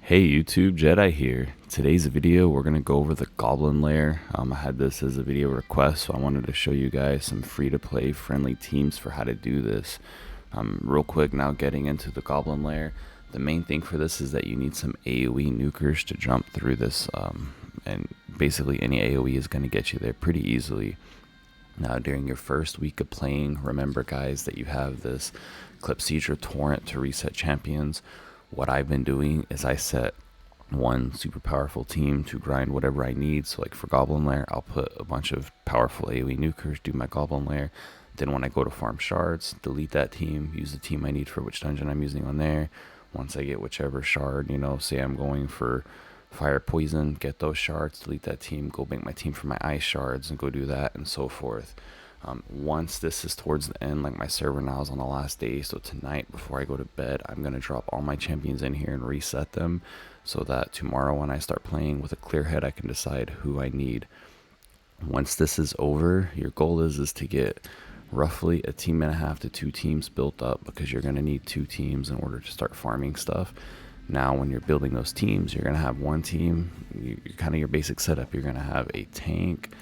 Hey YouTube, Jedi here. Today's video we're going to go over the Goblin Lair. I had this as a video request, so I wanted to show you guys some free to play friendly teams for how to do this. Real quick, now getting into the Goblin Lair, the main thing for this is that you need some AoE nukers to jump through this, and basically any AoE is going to get you there pretty easily. Now, during your first week of playing, remember guys that you have this Clepsydra Torrent to reset champions. What I've been doing is I set one super powerful team to grind whatever I need. So like for Goblin Lair, I'll put a bunch of powerful AoE nukers, do my Goblin Lair. Then when I go to farm shards, delete that team, use the team I need for which dungeon I'm using on there. Once I get whichever shard, say I'm going for fire poison, get those shards, delete that team, go make my team for my ice shards and go do that and so forth. Once this is towards the end, like my server now is on the last day, so tonight before I go to bed, I'm going to drop all my champions in here and reset them so that tomorrow when I start playing with a clear head, I can decide who I need. Once this is over, your goal is to get roughly a team and a half to two teams built up, because you're going to need two teams in order to start farming stuff. Now when you're building those teams, you're going to have one team, kind of your basic setup. You're going to have a tank,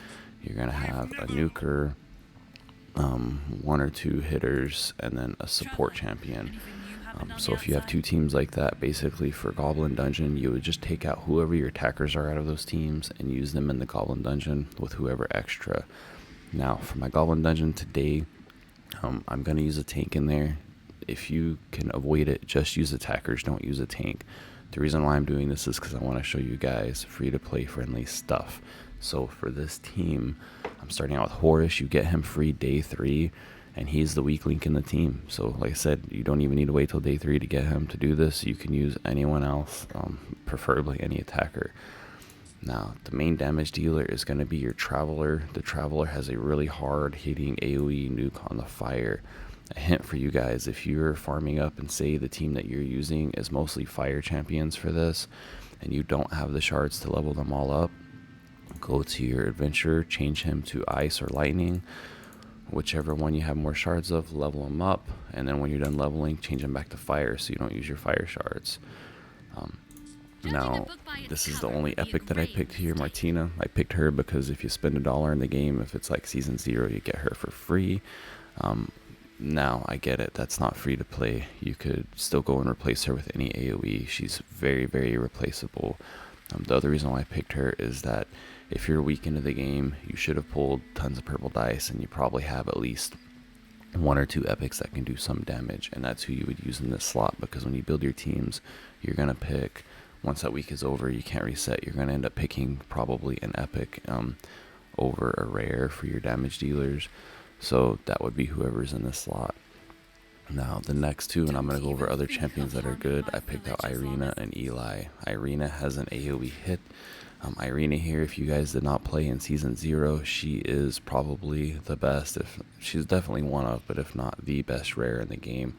you're going to have a nuker, one or two hitters, and then a support champion. So if you have two teams like that, basically for Goblin Dungeon, you would just take out whoever your attackers are out of those teams and use them in the Goblin Dungeon with whoever extra. Now for my Goblin Dungeon today, I'm going to use a tank in there. If you can avoid it, just use attackers, don't use a tank. The reason why I'm doing this is because I want to show you guys free to play friendly stuff. So for this team, I'm starting out with Horus. You get him free day 3, and he's the weak link in the team. So like I said, you don't even need to wait till day 3 to get him to do this. You can use anyone else, preferably any attacker. Now, the main damage dealer is going to be your Traveler. The Traveler has a really hard hitting AoE nuke on the fire. A hint for you guys, if you're farming up and say the team that you're using is mostly fire champions for this, and you don't have the shards to level them all up, go to your adventurer, change him to ice or lightning. Whichever one you have more shards of, level him up, and then when you're done leveling, change him back to fire so you don't use your fire shards. Now, this is the only epic that I picked here, Martina. I picked her because if you spend $1 in the game, if it's like season 0, you get her for free. Now, I get it, that's not free to play. You could still go and replace her with any AoE. She's very, very replaceable. The other reason why I picked her is that if you're weak into the game, you should have pulled tons of purple dice, and you probably have at least 1 or 2 epics that can do some damage, and that's who you would use in this slot, because when you build your teams, you're going to pick, once that week is over, you can't reset, you're going to end up picking probably an epic over a rare for your damage dealers. So that would be whoever's in this slot. Now the next two, and I'm going to go over other champions that are good. I picked out Irina and Eli. Irina has an AoE hit. Irina here, if you guys did not play in season 0, she is probably the best. If she's definitely one of, but if not the best rare in the game.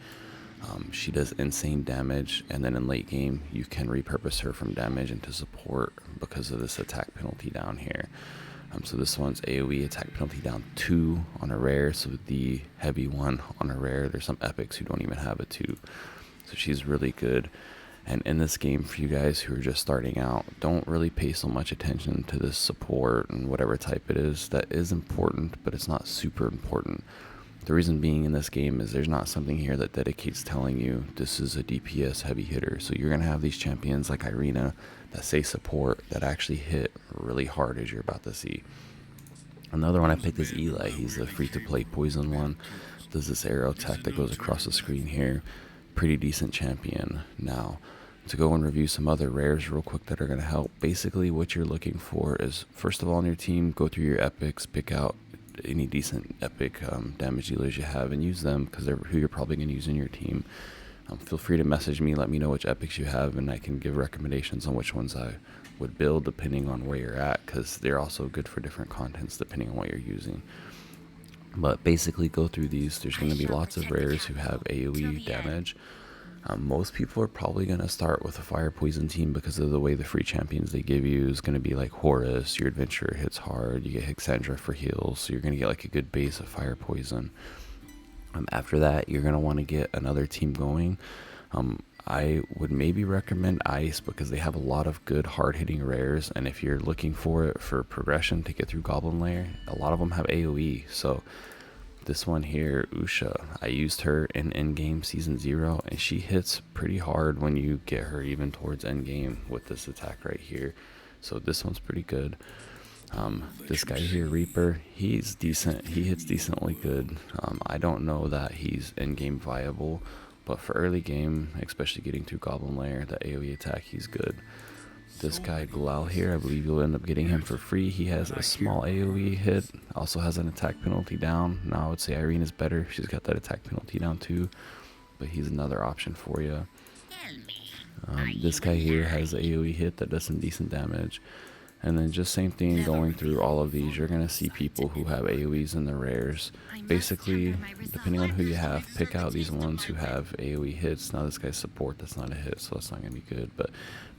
She does insane damage, and then in late game you can repurpose her from damage into support because of this attack penalty down here. So this one's AoE attack penalty down 2 on a rare, so the heavy one on a rare. There's some epics who don't even have a 2, so she's really good. And in this game, for you guys who are just starting out, don't really pay so much attention to this support and whatever type it is. That is important, but it's not super important. The reason being, in this game is there's not something here that dedicates telling you this is a DPS heavy hitter. So you're going to have these champions like Irina that say support that actually hit really hard, as you're about to see. Another one I picked is Eli. He's the free to play poison one. Does this arrow attack that goes across the screen here. Pretty decent champion. Now, to go and review some other rares real quick that are going to help. Basically what you're looking for is, first of all, on your team, go through your epics, pick out any decent epic damage dealers you have and use them, because they're who you're probably going to use in your team. Feel free to message me, let me know which epics you have, and I can give recommendations on which ones I would build depending on where you're at, because they're also good for different contents depending on what you're using. But basically go through these. There's going to be lots of rares who have AoE damage. Most people are probably going to start with a fire poison team because of the way the free champions they give you is going to be like Horus. Your adventurer hits hard, you get Hexandra for heals, so you're going to get like a good base of fire poison. After that, you're going to want to get another team going. I would maybe recommend Ice because they have a lot of good hard-hitting rares, and if you're looking for it for progression to get through Goblin Lair, a lot of them have AoE. So this one here, Usha, I used her in endgame season 0, and she hits pretty hard when you get her even towards endgame with this attack right here. So this one's pretty good. This guy here, Reaper, he's decent. He hits decently good. I don't know that he's endgame viable, but for early game, especially getting through Goblin Lair, the AoE attack, he's good. This guy Gulal here, I believe you'll end up getting him for free. He has a small AoE hit, also has an attack penalty down. Now I would say Irene is better. She's got that attack penalty down too, but he's another option for you. This guy here has an AoE hit that does some decent damage. And then just same thing going through all of these, you're going to see people who have AoEs in the rares. Basically, depending on who you have, pick out these ones who have AoE hits. Now this guy's support, that's not a hit, so that's not going to be good. But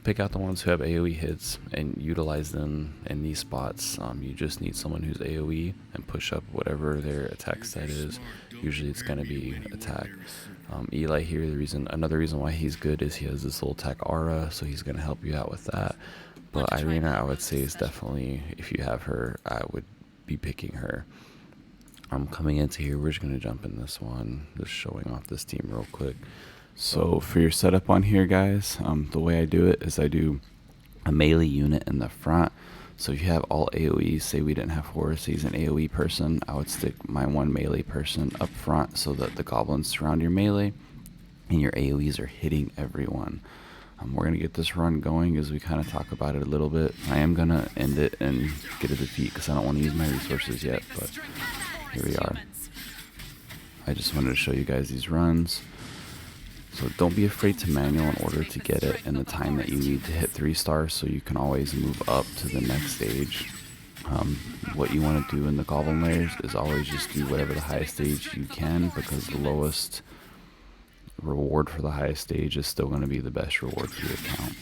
pick out the ones who have AoE hits and utilize them in these spots. You just need someone who's AoE and push up whatever their attack stat is. Usually it's going to be attack. Eli here, another reason why he's good is he has this little attack aura, so he's going to help you out with that. But Irina, I would say, is definitely, if you have her, I would be picking her. Coming into here, we're just going to jump in this one, just showing off this team real quick. So for your setup on here, guys, the way I do it is I do a melee unit in the front. So if you have all AoE, say we didn't have Horus, he's an AoE person, I would stick my one melee person up front so that the goblins surround your melee and your AoEs are hitting everyone. We're going to get this run going as we kind of talk about it a little bit. I am going to end it and get a defeat because I don't want to use my resources yet, but here we are. I just wanted to show you guys these runs. So don't be afraid to manual in order to get it in the time that you need to hit 3 stars, so you can always move up to the next stage. What you want to do in the Goblin Lairs is always just do whatever the highest stage you can, because the lowest reward for the highest stage is still going to be the best reward for your account.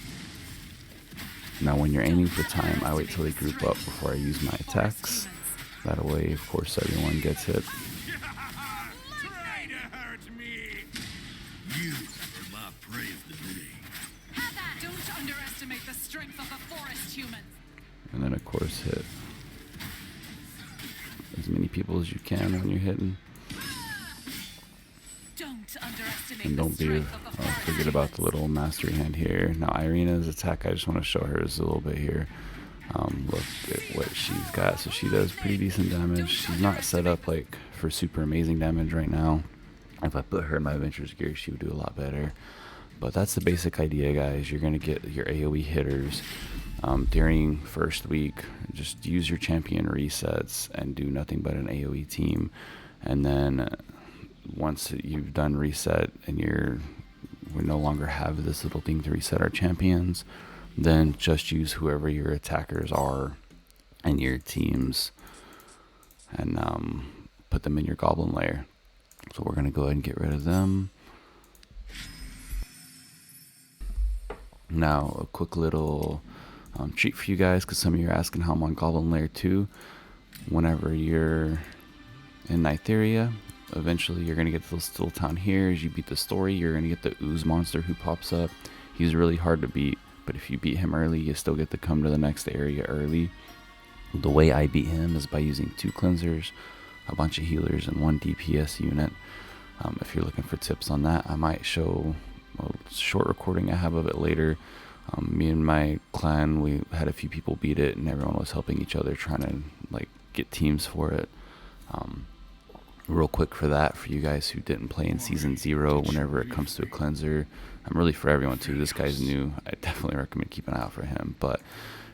Now when you're aiming for time, I wait till they group up before I use my attacks. That way, of course, everyone gets hit. Don't underestimate the strength of the forest humans. And then of course hit as many people as you can when you're hitting. And don't forget about the little mastery hand here. Now Irina's attack, I just want to show her a little bit here. Look at what she's got. So she does pretty decent damage. She's not set up like for super amazing damage right now. If I put her in my adventures gear, she would do a lot better. But that's the basic idea, guys. You're going to get your AoE hitters during first week. Just use your champion resets and do nothing but an AoE team. And then once you've done reset and we no longer have this little thing to reset our champions, then just use whoever your attackers are and your teams and put them in your Goblin Lair. So we're going to go ahead and get rid of them. Now a quick little treat for you guys, because some of you are asking how I'm on Goblin Lair 2. Whenever you're in Nytheria, eventually you're going to get to this little town here. As you beat the story, you're going to get the ooze monster who pops up. He's really hard to beat, but if you beat him early, you still get to come to the next area early. The way I beat him is by using 2 cleansers, a bunch of healers, and 1 DPS unit. If you're looking for tips on that, I might show a short recording I have of it later. Me and my clan, we had a few people beat it, and everyone was helping each other, trying to like get teams for it. Real quick for that, for you guys who didn't play in season 0, whenever it comes to a cleanser, I'm really for everyone too. This guy's new. I definitely recommend keeping an eye out for him. But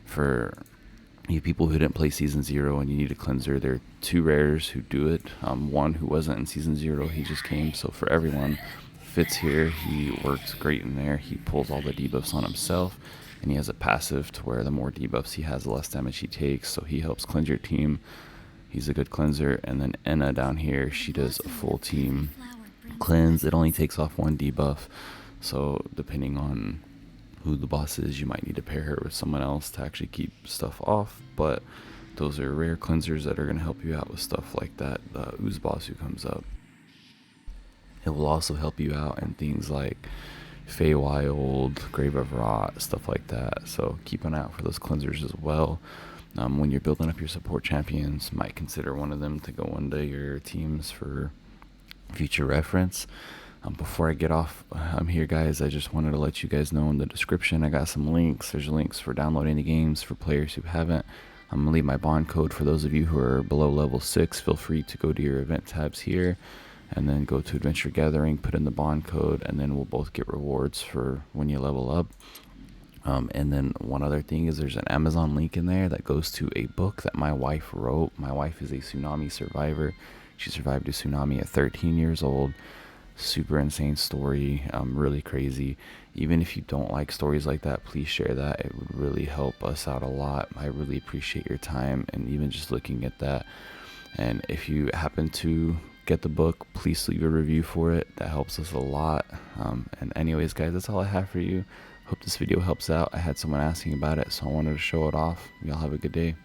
for you people who didn't play season 0 and you need a cleanser, there are 2 rares who do it. One who wasn't in season 0, he just came. So for everyone, Fitz here, he works great in there. He pulls all the debuffs on himself, and he has a passive to where the more debuffs he has, the less damage he takes. So he helps cleanse your team. He's a good cleanser. And then Enna down here, she does a full team cleanse. It only takes off 1 debuff. So depending on who the boss is, you might need to pair her with someone else to actually keep stuff off. But those are rare cleansers that are going to help you out with stuff like that. The ooze boss who comes up. It will also help you out in things like Feywild, Grave of Rot, stuff like that. So keep an eye out for those cleansers as well. When you're building up your support champions, might consider one of them to go into your teams for future reference. Before I get off here, guys, I just wanted to let you guys know in the description I got some links. There's links for downloading the games for players who haven't. I'm going to leave my bond code for those of you who are below level 6. Feel free to go to your event tabs here and then go to Adventure Gathering, put in the bond code, and then we'll both get rewards for when you level up. And then one other thing is there's an Amazon link in there that goes to a book that my wife wrote. My wife is a tsunami survivor. She survived a tsunami at 13 years old. Super insane story, really crazy. Even if you don't like stories like that, please share that. It would really help us out a lot. I really appreciate your time and even just looking at that. And if you happen to get the book, please leave a review for it. That helps us a lot. And anyways, guys, that's all I have for you. Hope this video helps out. I had someone asking about it, so I wanted to show it off. Y'all have a good day.